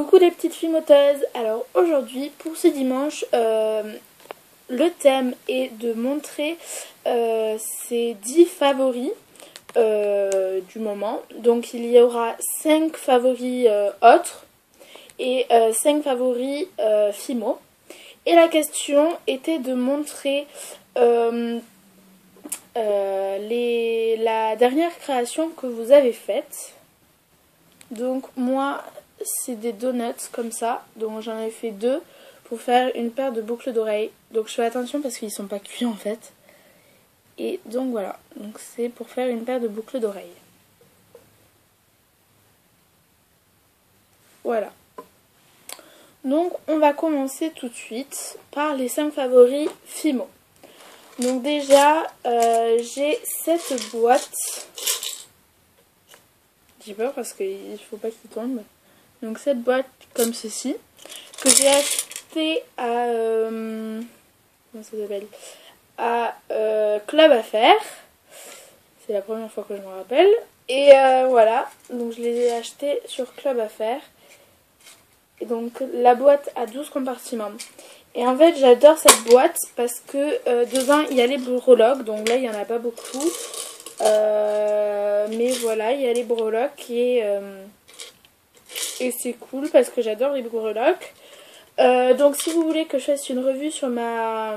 Coucou les petites fimoteuses. Alors aujourd'hui pour ce dimanche le thème est de montrer ses 10 favoris du moment. Donc il y aura 5 favoris autres et 5 favoris fimo. Et la question était de montrer la dernière création que vous avez faite. Donc moi c'est des donuts comme ça, donc j'en ai fait 2 pour faire une paire de boucles d'oreilles. Donc je fais attention parce qu'ils sont pas cuits en fait. Et donc voilà, donc c'est pour faire une paire de boucles d'oreilles. Voilà. Donc on va commencer tout de suite par les 5 favoris Fimo. Donc déjà j'ai cette boîte. J'ai peur parce qu'il faut pas qu'il tombe. Donc cette boîte comme ceci que j'ai acheté à comment ça s'appelle, à Club Affaires. C'est la première fois que je me rappelle. Et voilà, donc je les ai achetés sur Club Affaires. Et donc la boîte a 12 compartiments. Et en fait j'adore cette boîte parce que dedans il y a les breloques. Donc là il n'y en a pas beaucoup. Mais voilà, il y a les breloques et c'est cool parce que j'adore les breloques. Donc si vous voulez que je fasse une revue sur ma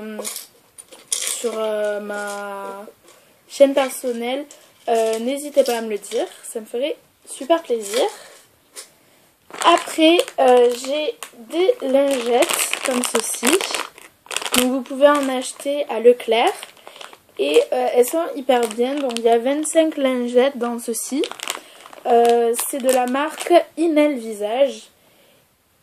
chaîne personnelle, n'hésitez pas à me le dire, ça me ferait super plaisir. Après j'ai des lingettes comme ceci, donc vous pouvez en acheter à Leclerc. Et elles sont hyper bien, donc il y a 25 lingettes dans ceci. C'est de la marque Inel Visage.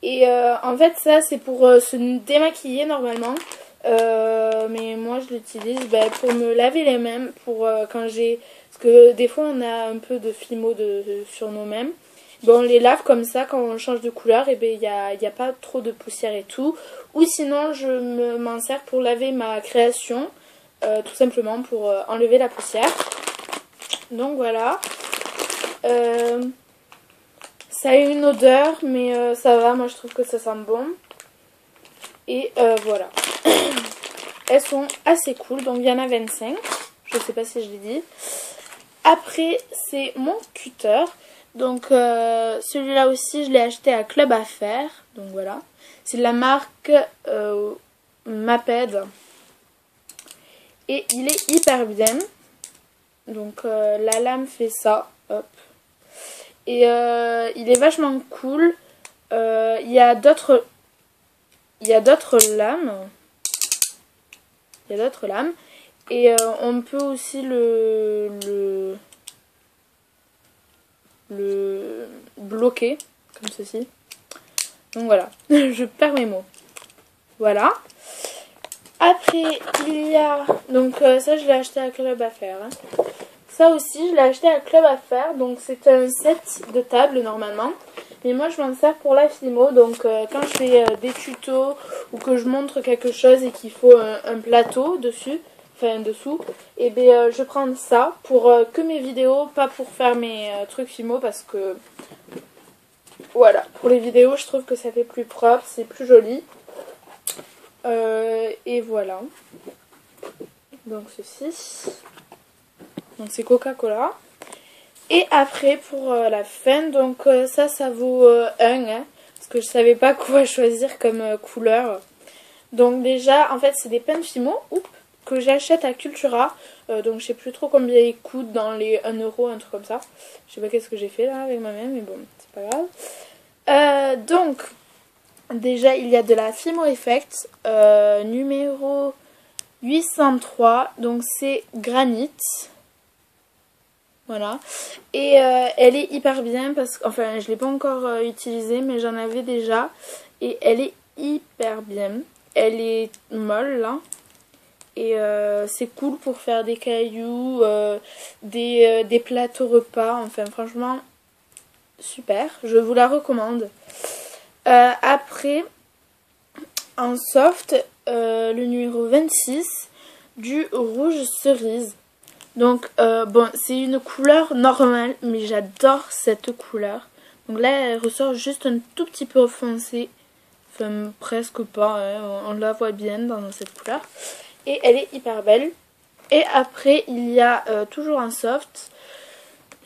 Et en fait ça c'est pour se démaquiller normalement. Mais moi je l'utilise pour me laver les mains, pour quand j'ai... Parce que des fois on a un peu de fimo sur nos mains. Bon, on les lave comme ça quand on change de couleur, et il n'y a pas trop de poussière et tout. Ou sinon je m'en sers pour laver ma création. Tout simplement pour enlever la poussière. Donc voilà. Ça a une odeur, mais ça va, moi je trouve que ça sent bon. Et voilà. Elles sont assez cool, donc il y en a 25. Je sais pas si je l'ai dit. Après c'est mon cutter. Donc celui-là aussi je l'ai acheté à Club Affaires. Donc voilà. C'est de la marque Maped. Et il est hyper bien. Donc la lame fait ça. Hop. Et il est vachement cool. Il y a d'autres lames. Il y a d'autres lames. Et on peut aussi le bloquer. Comme ceci. Donc voilà. Je perds mes mots. Voilà. Après, il y a... Donc ça, je l'ai acheté à Club Affaires. Hein. Ça aussi, je l'ai acheté à Club Affaires. Donc c'est un set de table normalement. Mais moi, je m'en sers pour la fimo. Donc quand je fais des tutos ou que je montre quelque chose et qu'il faut un plateau dessus, enfin dessous, et bien je prends ça pour que mes vidéos, pas pour faire mes trucs fimo parce que... Voilà, pour les vidéos, je trouve que ça fait plus propre, c'est plus joli. Et voilà. Donc ceci. Donc c'est Coca-Cola. Et après pour la fin, donc ça vaut 1. Hein, parce que je savais pas quoi choisir comme couleur. Donc déjà, en fait c'est des pens Fimo que j'achète à Cultura. Donc je sais plus trop combien ils coûtent, dans les 1 euro, un truc comme ça. Je sais pas qu'est-ce que j'ai fait là avec ma main, mais bon, c'est pas grave. Donc... Déjà, il y a de la Fimo Effect numéro 803, donc c'est granit. Voilà. Et elle est hyper bien parce que, enfin, je ne l'ai pas encore utilisée, mais j'en avais déjà. Et elle est hyper bien. Elle est molle, là. Et c'est cool pour faire des cailloux, des plateaux repas. Enfin, franchement, super. Je vous la recommande. Après, en soft, le numéro 26 du rouge cerise. Donc, bon, c'est une couleur normale, mais j'adore cette couleur. Donc là elle ressort juste un tout petit peu foncé. Enfin presque pas, hein. On la voit bien dans cette couleur. Et elle est hyper belle. Et après il y a toujours un soft.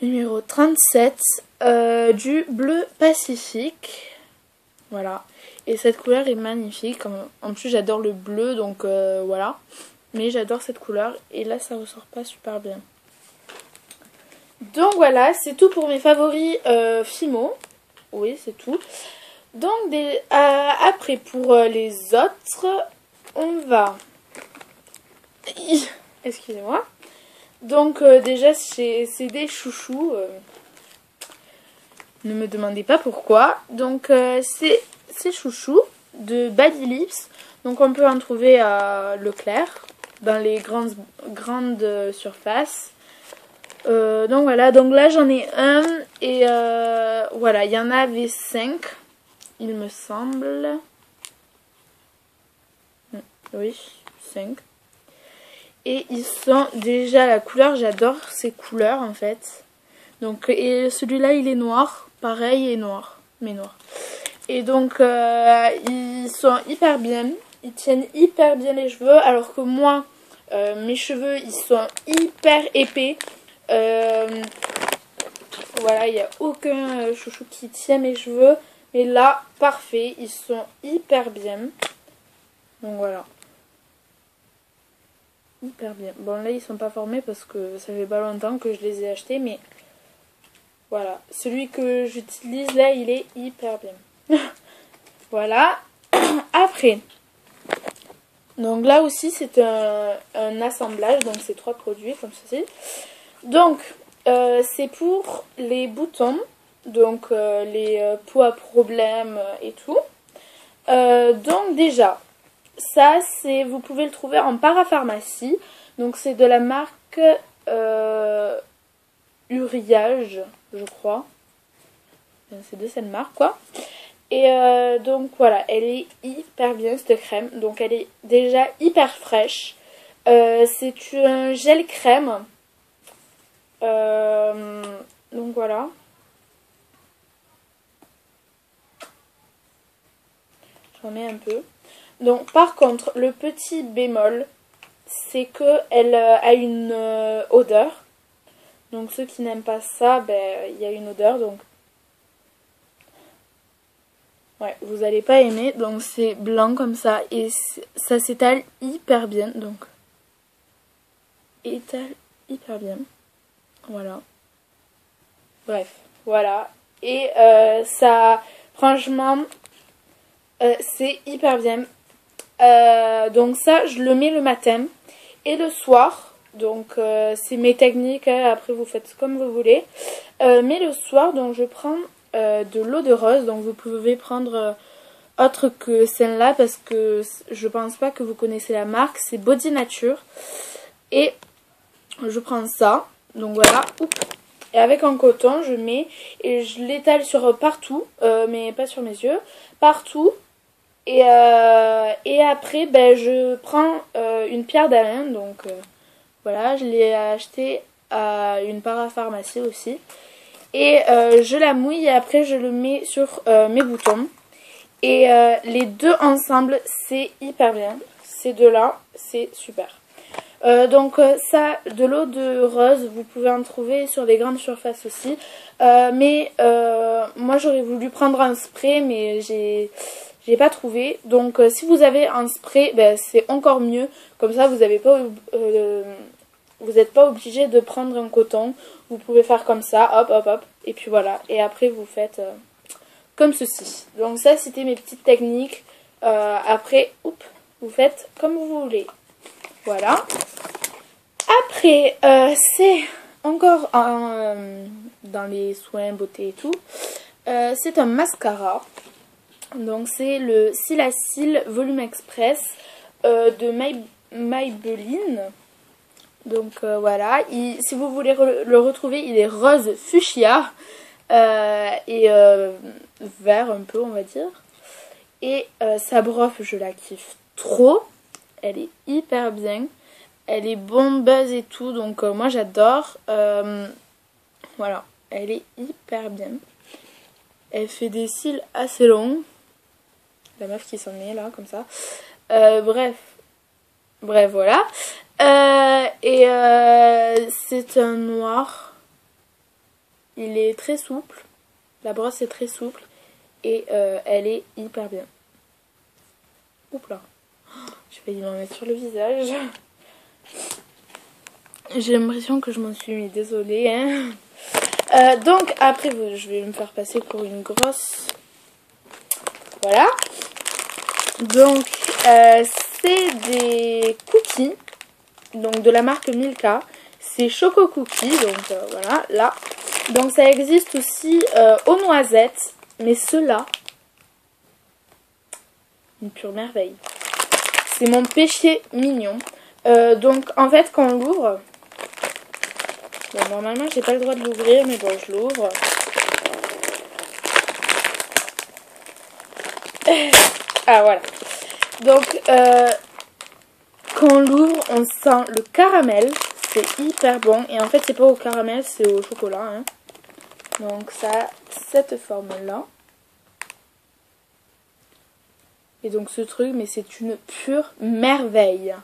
Numéro 37 du bleu Pacifique. Voilà. Et cette couleur est magnifique. En plus j'adore le bleu donc voilà. Mais j'adore cette couleur. Et là ça ressort pas super bien. Donc voilà, c'est tout pour mes favoris Fimo. Oui, c'est tout. Donc après pour les autres, on va... Excusez-moi. Donc déjà c'est des chouchous. Ne me demandez pas pourquoi. Donc c'est ces chouchous de Body Lips. Donc on peut en trouver à Leclerc dans les grandes surfaces. Donc voilà, donc là j'en ai un et voilà, il y en avait 5 il me semble. Oui, 5. Et ils sont déjà la couleur, j'adore ces couleurs en fait. Donc et celui-là il est noir, pareil et noir, mais noir. Et donc ils sont hyper bien, ils tiennent hyper bien les cheveux alors que moi mes cheveux ils sont hyper épais. Voilà, il n'y a aucun chouchou qui tient mes cheveux. Mais là, parfait, ils sont hyper bien. Donc voilà. Hyper bien. Bon là, ils sont pas formés parce que ça fait pas longtemps que je les ai achetés. Mais voilà, celui que j'utilise là, il est hyper bien. Voilà. Après. Donc là aussi, c'est un assemblage. Donc c'est 3 produits comme ceci. Donc... c'est pour les boutons, donc les peaux à problème et tout. Donc déjà, ça c'est, vous pouvez le trouver en parapharmacie. Donc c'est de la marque Uriage, je crois. C'est de cette marque quoi. Et donc voilà, elle est hyper bien cette crème. Donc elle est déjà hyper fraîche. C'est un gel crème. Donc voilà. J'en mets un peu. Donc par contre, le petit bémol, c'est que elle a une odeur. Donc ceux qui n'aiment pas ça, ben il y a une odeur. Donc ouais, vous n'allez pas aimer. Donc c'est blanc comme ça et ça s'étale hyper bien. Donc étale hyper bien. Voilà. Bref, voilà. Et ça, franchement, c'est hyper bien. Donc ça, je le mets le matin et le soir. Donc c'est mes techniques, hein. Après vous faites comme vous voulez. Mais le soir, donc je prends de l'eau de rose. Donc vous pouvez prendre autre que celle-là parce que je pense pas que vous connaissez la marque. C'est Body Nature. Et je prends ça. Donc voilà. Oups. Et avec un coton, je mets et je l'étale sur partout, mais pas sur mes yeux, partout. Et après, ben, je prends une pierre d'Alain. Donc voilà, je l'ai acheté à une parapharmacie aussi. Et je la mouille et après je le mets sur mes boutons. Et les deux ensemble, c'est hyper bien. Ces deux-là, c'est super. Donc ça, de l'eau de rose, vous pouvez en trouver sur les grandes surfaces aussi. Mais moi j'aurais voulu prendre un spray, mais j'ai pas trouvé. Donc si vous avez un spray, ben, c'est encore mieux. Comme ça vous n'êtes pas obligé de prendre un coton. Vous pouvez faire comme ça, hop hop hop. Et puis voilà. Et après vous faites comme ceci. Donc ça c'était mes petites techniques. Après, vous faites comme vous voulez. Voilà. Après, c'est encore dans les soins beauté et tout. C'est un mascara. Donc c'est le Silacil Volume Express de Maybelline. Donc voilà. Si vous voulez le retrouver, il est rose fuchsia et vert un peu on va dire. Et sa brosse, je la kiffe trop. Elle est hyper bien. Elle est bombeuse et tout. Donc moi j'adore. Voilà. Elle est hyper bien. Elle fait des cils assez longs. La meuf qui s'en met là, comme ça. Bref, voilà. C'est un noir. Il est très souple. La brosse est très souple. Et elle est hyper bien. Oups là. J'ai failli m'en mettre sur le visage. J'ai l'impression que je m'en suis mis. Désolée. Hein. Donc après, je vais me faire passer pour une grosse. Voilà. Donc c'est des cookies. Donc de la marque Milka. C'est Choco Cookies. Donc voilà, là. Donc ça existe aussi aux noisettes. Mais ceux-là, une pure merveille. C'est mon péché mignon. Donc en fait quand on l'ouvre, bon, normalement j'ai pas le droit de l'ouvrir, mais bon je l'ouvre. Ah voilà. Donc quand on l'ouvre, on sent le caramel. C'est hyper bon. Et en fait c'est pas au caramel, c'est au chocolat. Hein. Donc ça a cette forme là. Et donc ce truc, mais c'est une pure merveille.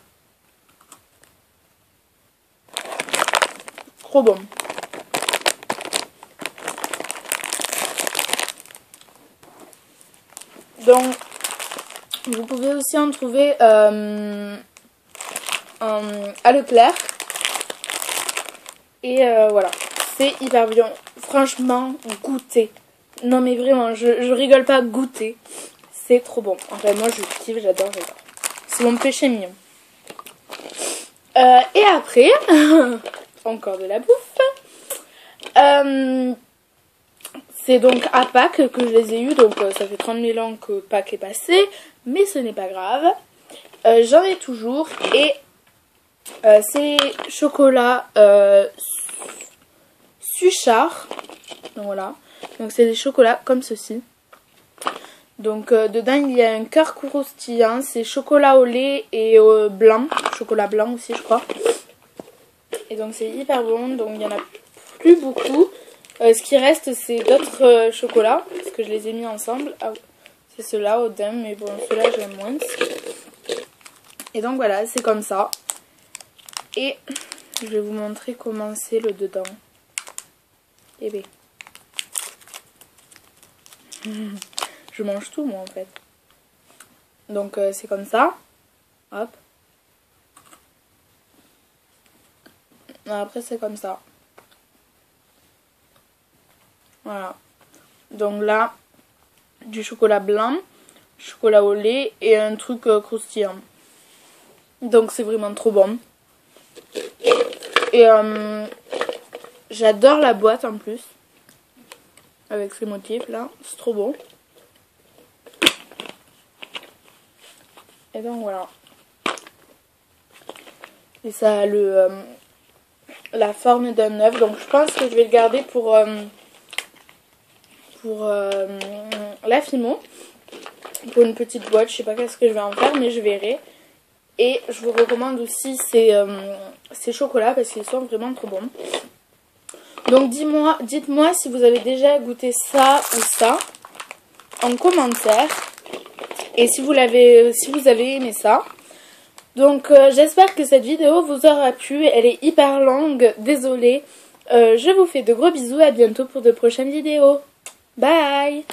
Trop bon. Donc vous pouvez aussi en trouver à Leclerc. Et voilà. C'est hyper bien. Franchement, goûtez. Non mais vraiment, je rigole pas, goûtez. C'est trop bon. Enfin, moi je kiffe, j'adore. C'est mon péché mignon. Et après, encore de la bouffe. C'est donc à Pâques que je les ai eus. Donc ça fait 30 000 ans que Pâques est passé. Mais ce n'est pas grave. J'en ai toujours. Et c'est chocolat Suchard. Donc voilà. Donc c'est des chocolats comme ceci. Donc dedans il y a un cœur croustillant, c'est chocolat au lait et blanc, chocolat blanc aussi je crois. Et donc c'est hyper bon, donc il n'y en a plus beaucoup. Ce qui reste c'est d'autres chocolats, parce que je les ai mis ensemble. Ah, c'est ceux-là au daim, mais bon ceux-là j'aime moins. Et donc voilà, c'est comme ça. Et je vais vous montrer comment c'est le dedans. Eh bien. Je mange tout moi en fait. Donc c'est comme ça. Hop. Après c'est comme ça. Voilà. Donc là, du chocolat blanc, chocolat au lait et un truc croustillant. Donc c'est vraiment trop bon. Et j'adore la boîte en plus. Avec ces motifs là. C'est trop bon. Et donc voilà. Et ça a la forme d'un œuf. Donc je pense que je vais le garder pour la Fimo. Pour une petite boîte. Je sais pas qu'est-ce que je vais en faire, mais je verrai. Et je vous recommande aussi ces chocolats parce qu'ils sont vraiment trop bons. Donc dites-moi si vous avez déjà goûté ça ou ça en commentaire. Et si vous avez aimé ça. Donc j'espère que cette vidéo vous aura plu. Elle est hyper longue, désolée. Je vous fais de gros bisous, à bientôt pour de prochaines vidéos. Bye!